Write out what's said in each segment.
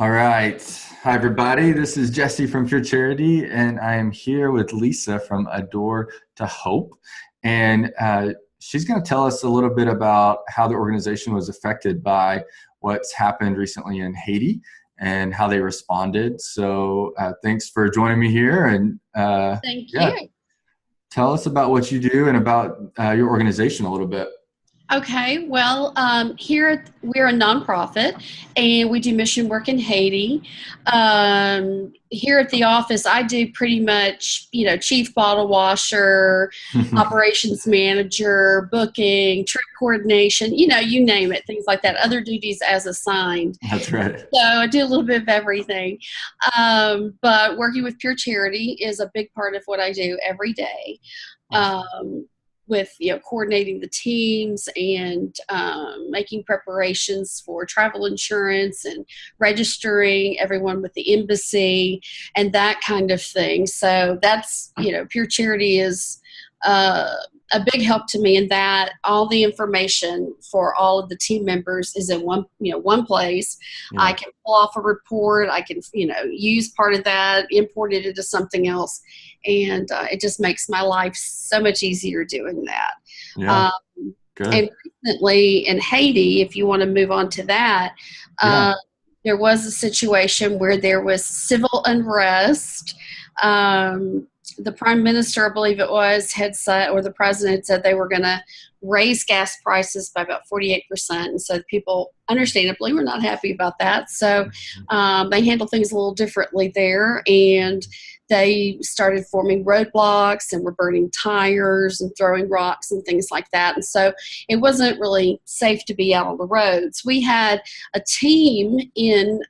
All right. Hi, everybody. This is Jesse from Pure Charity, and I am here with Lisa from Adore to Hope. And she's going to tell us a little bit about how the organization was affected by what's happened recently in Haiti and how they responded. So thanks for joining me here. And Thank yeah, you. tell us about what you do and about your organization a little bit. Okay, well, here we're a nonprofit and we do mission work in Haiti. Here at the office, I do pretty much, chief bottle washer, operations manager, booking, trip coordination, you name it, things like that, other duties as assigned. That's right. So I do a little bit of everything. But working with Pure Charity is a big part of what I do every day. Awesome. With coordinating the teams and making preparations for travel insurance and registering everyone with the embassy and that kind of thing. So that's Pure Charity is a big help to me in that all the information for all of the team members is in one place. I Yeah. can pull off a report. I can use part of that, import it into something else, and it just makes my life so much easier doing that. Yeah. Um, Good. and recently in Haiti, if you want to move on to that, Yeah. uh, there was a situation where there was civil unrest. The prime minister, I believe it was, had said, or the president said they were going to raise gas prices by about 48%. And so people, understandably, were not happy about that. So they handled things a little differently there. And they started forming roadblocks and were burning tires and throwing rocks and things like that. And so it wasn't really safe to be out on the roads. We had a team in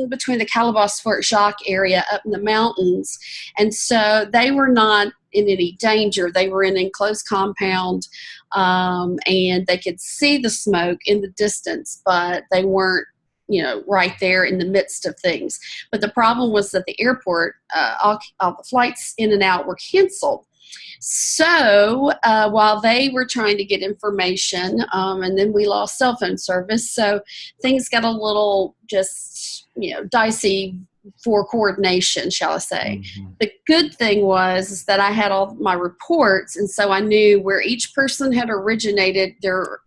between the Calabas Fort Jacques area up in the mountains. And so they were not in any danger. They were in an enclosed compound, and they could see the smoke in the distance, but they weren't right there in the midst of things. But the problem was that the airport, all the flights in and out were canceled. So while they were trying to get information, and then we lost cell phone service, so things got a little just dicey for coordination, shall I say. Mhm. The good thing was is that I had all my reports, and so I knew where each person had originated or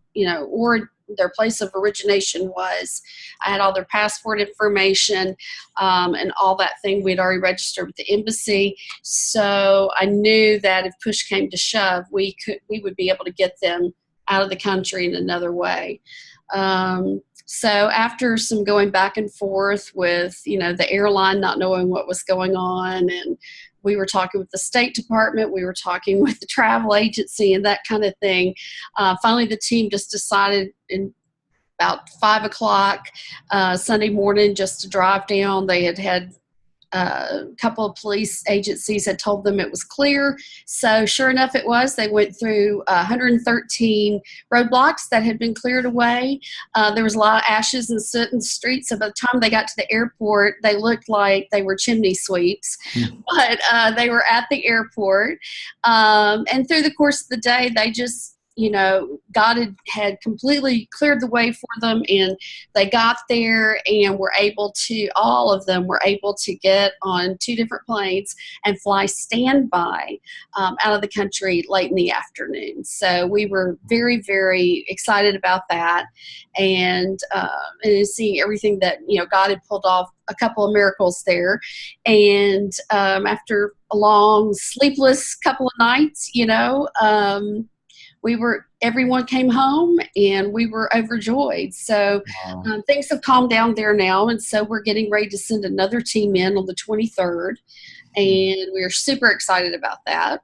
their place of origination was. I had all their passport information, and all that thing we'd already registered with the embassy. So I knew that if push came to shove, we would be able to get them out of the country in another way. So after some going back and forth with the airline not knowing what was going on, and we were talking with the State Department, we were talking with the travel agency and that kind of thing. Finally, the team just decided in about 5 o'clock Sunday morning just to drive down. They had a couple of police agencies had told them it was clear. So sure enough, it was. They went through 113 roadblocks that had been cleared away. There was a lot of ashes and soot in the streets. So by the time they got to the airport, they looked like they were chimney sweeps, but they were at the airport. And through the course of the day, they just God had completely cleared the way for them, and they got there and all of them were able to get on 2 different planes and fly standby out of the country late in the afternoon. So we were very, very excited about that, and seeing everything that God had pulled off a couple of miracles there. And after a long sleepless couple of nights, everyone came home and we were overjoyed. So Wow. things have calmed down there now. And so we're getting ready to send another team in on the 23rd. And we're super excited about that.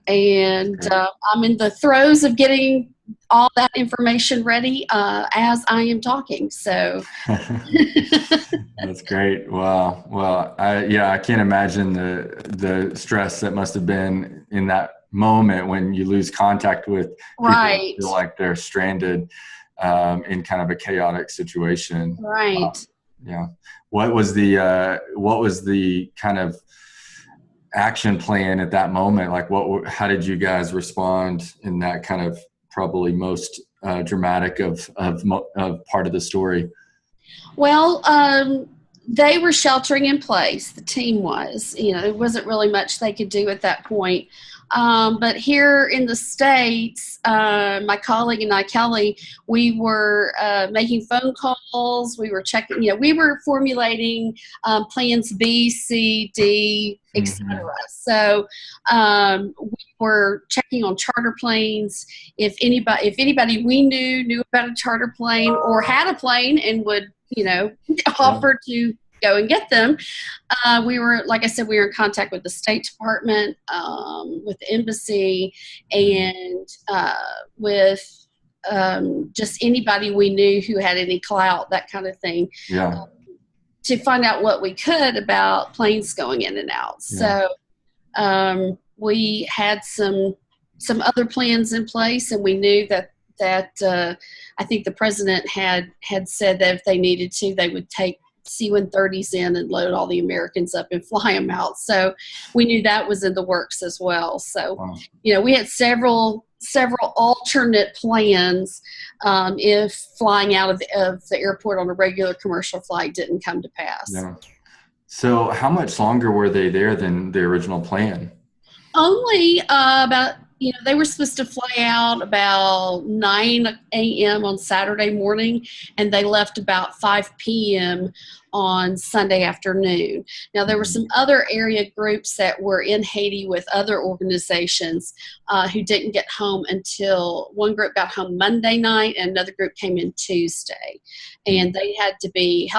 And Great. I'm in the throes of getting all that information ready as I am talking. So That's great. Wow. Well, I can't imagine the stress that must have been in that moment when you lose contact with people and right, feel like they're stranded in kind of a chaotic situation. right. Yeah. What was the kind of action plan at that moment? Like how did you guys respond in that kind of probably most dramatic of part of the story? Well, they were sheltering in place. The team was, there wasn't really much they could do at that point. But here in the States, my colleague and I, Kelly, we were making phone calls. We were checking, we were formulating plans B, C, D, etc. Hmm. So we were checking on charter planes. If anybody we knew about a charter plane or had a plane and would Yeah. offer to go and get them. We were, like I said, we were in contact with the State Department, with the embassy, Hmm. and with just anybody we knew who had any clout, that kind of thing, Yeah. to find out what we could about planes going in and out. Yeah. So we had some other plans in place, and we knew that I think the president had said that if they needed to, they would take C-130s in and load all the Americans up and fly them out. So we knew that was in the works as well. So Wow. we had several alternate plans if flying out of the airport on a regular commercial flight didn't come to pass. Yeah. So how much longer were they there than the original plan? Only about, they were supposed to fly out about 9 a.m. on Saturday morning, and they left about 5 p.m. on Sunday afternoon. Now, there were Mhm. some other area groups that were in Haiti with other organizations who didn't get home until one group got home Monday night, and another group came in Tuesday. And they had to be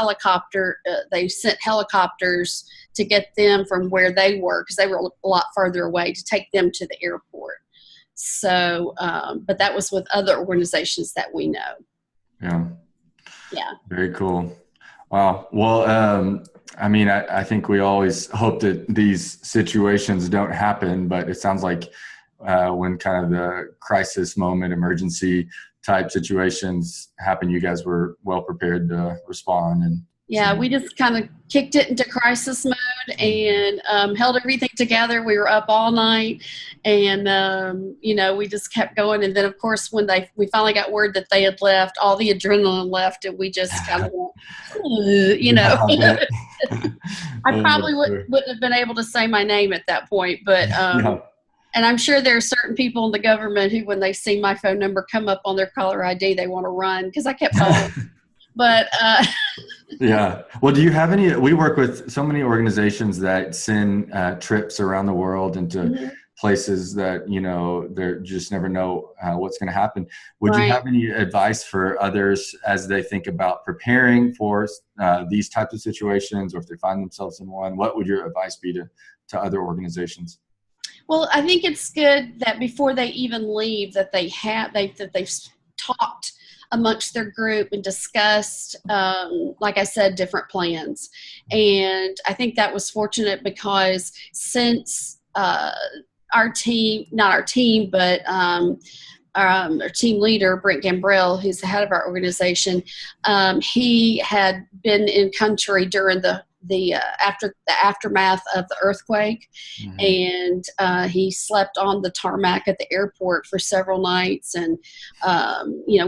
they sent helicopters to get them from where they were, because they were a lot farther away, to take them to the airport. So, but that was with other organizations that we know. Yeah. Yeah. Very cool. Wow. Well, I mean, I think we always hope that these situations don't happen, but it sounds like when kind of the crisis moment, emergency type situations happen, you guys were well prepared to respond. And Yeah, we just kind of kicked it into crisis mode and held everything together. We were up all night, and we just kept going. And then, of course, when we finally got word that they had left, all the adrenaline left, and we just kind of went, yeah, I bet. I I'm probably sure. wouldn't have been able to say my name at that point, but Yeah. and I'm sure there are certain people in the government who, when they see my phone number come up on their caller ID, they want to run because I kept calling. But Yeah. Well, do you have any? We work with so many organizations that send trips around the world into places that, they just never know what's going to happen. Would you right. have any advice for others as they think about preparing for these types of situations, or if they find themselves in one? What would your advice be to other organizations? Well, I think it's good that before they even leave, that they've talked amongst their group and discussed, like I said, different plans. And I think that was fortunate because since our team, not our team, but our team leader, Brent Gambrell, who's the head of our organization, he had been in country during after the aftermath of the earthquake, Hmm. and he slept on the tarmac at the airport for several nights, and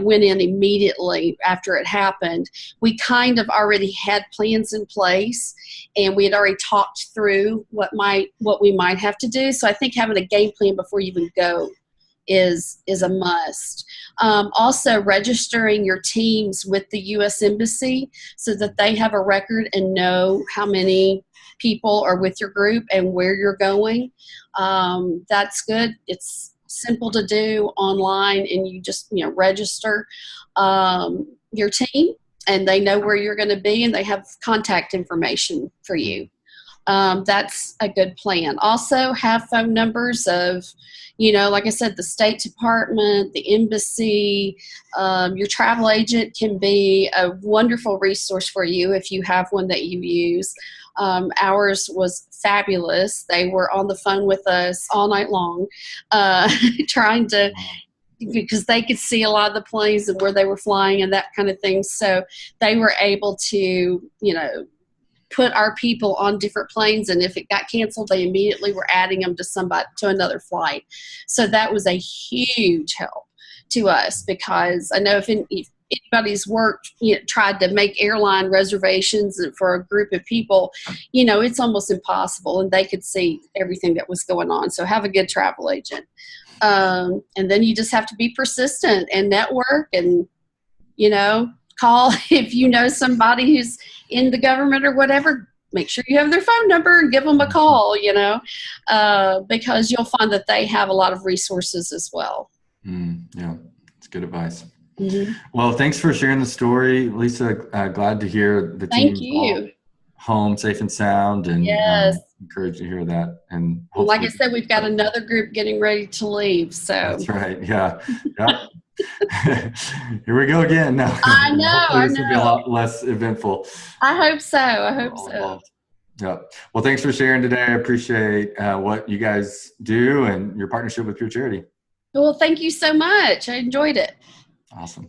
went in immediately after it happened. We kind of already had plans in place, and we had already talked through what we might have to do. So I think having a game plan before you even go is a must. Also, registering your teams with the U.S. Embassy so that they have a record and know how many people are with your group and where you're going. That's good. It's simple to do online, and you just register your team, and they know where you're going to be, and they have contact information for you. That's a good plan. Also, have phone numbers of, like I said, the State Department, the embassy. Your travel agent can be a wonderful resource for you if you have one that you use. Ours was fabulous. They were on the phone with us all night long, trying to, because they could see a lot of the planes and where they were flying and that kind of thing. So they were able to, put our people on different planes, and if it got canceled, they immediately were adding them to another flight. So that was a huge help to us, because I know anybody's worked, tried to make airline reservations for a group of people, it's almost impossible, and they could see everything that was going on. So have a good travel agent. And then you just have to be persistent and network and, call if you know somebody who's in the government or whatever. Make sure you have their phone number and give them a call, because you'll find that they have a lot of resources as well. Yeah, it's good advice. Mm-hmm. Well, thanks for sharing the story, Lisa. Glad to hear the Thank team's all you. home, safe and sound, and Yes. encourage to hear that. And Well, like I hopefully, said, we've got another group getting ready to leave. So that's right. Yeah. Yep. Here we go again. No, I hopefully this will be a know. lot less eventful. I hope so. I We're hope all so. involved. Yeah. Well, thanks for sharing today. I appreciate what you guys do and your partnership with Pure Charity. Well, thank you so much. I enjoyed it. Awesome.